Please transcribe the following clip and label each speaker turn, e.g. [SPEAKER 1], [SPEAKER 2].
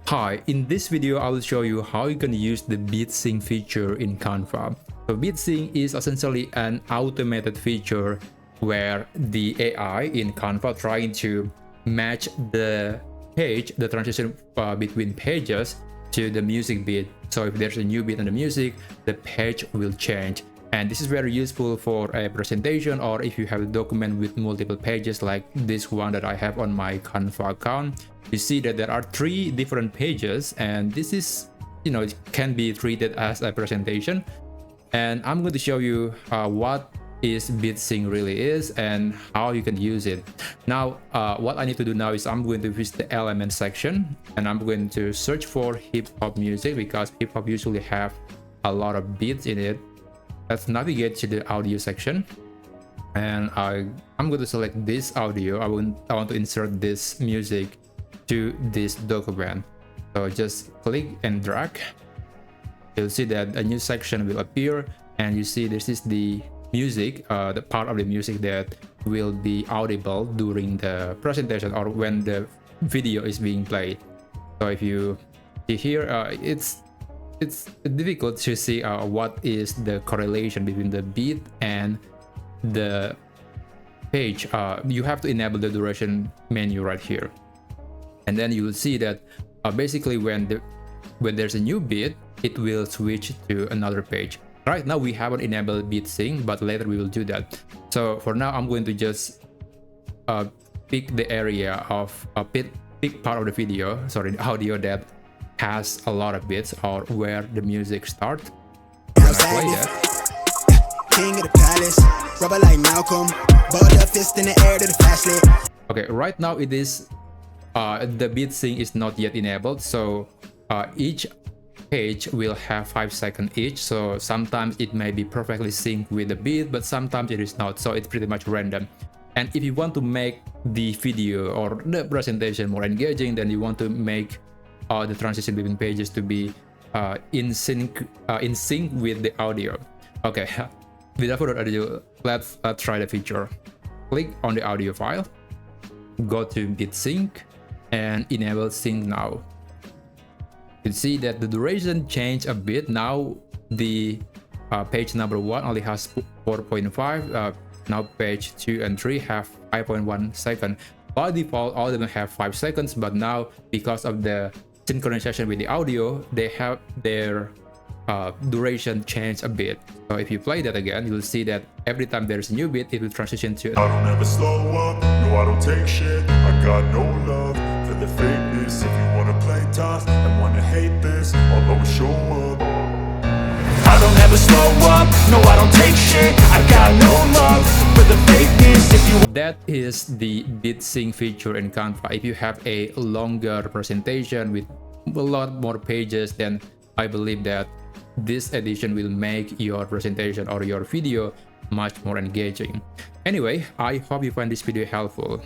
[SPEAKER 1] Hi, in this video I will show you how you can use the beat sync feature in Canva. So beat sync is essentially an automated feature where the AI in Canva trying to match the transition between pages to the music beat. So if there's a new beat in the music, the page will change. And this is very useful for a presentation, or if you have a document with multiple pages like this one that I have on my Canva account. You see that there are 3 different pages, and this is, it can be treated as a presentation. And I'm going to show you what is beat sync really is and how you can use it. Now, what I need to do now is I'm going to visit the element section, and I'm going to search for hip hop music because hip hop usually have a lot of beats in it. Let's navigate to the audio section, and I'm going to select this audio. I want to insert this music to this document. So just click and drag. You'll see that a new section will appear, and you see this is the music, the part of the music that will be audible during the presentation or when the video is being played. So if you see here, it's difficult to see what is the correlation between the beat and the page. You have to enable the duration menu right here, and then you will see that basically when there's a new beat, it will switch to another page. Right now we haven't enabled beat sync, but later we will do that. So for now I'm going to just pick the area of pick part of the video, sorry, the audio that has a lot of beats, or where the music starts. I'm gonna play that. King of the palace, rubber like Malcolm, ball the fist in the air to the fastly. Okay, right now it is the beat sync is not yet enabled, so each page will have 5 seconds each. So sometimes it may be perfectly synced with the beat, but sometimes it is not, so it's pretty much random. And if you want to make the video or the presentation more engaging, then you want to make the transition between pages to be in sync with the audio. Okay, without further ado, let's try the feature. Click on the audio file, go to beat sync, and enable sync now. You see that the duration changed a bit. Now the page number 1 only has 4.5. Now page 2 and 3 have 5.1 seconds. By default, all of them have 5 seconds, but now because of the synchronization with the audio, they have their duration changed a bit. So if you play that again, you'll see that every time there's a new beat, it will transition to.
[SPEAKER 2] I don't ever slow up, no I don't take shit. I got no love for the fakeness. If you wanna play tough and wanna hate this, I'll always show up. I don't ever slow up, no I don't take shit. I got no love for the fakeness. If you
[SPEAKER 1] That is the beat sync feature in Canva. If you have a longer presentation with a lot more pages, then I believe that this addition will make your presentation or your video much more engaging. Anyway, I hope you find this video helpful.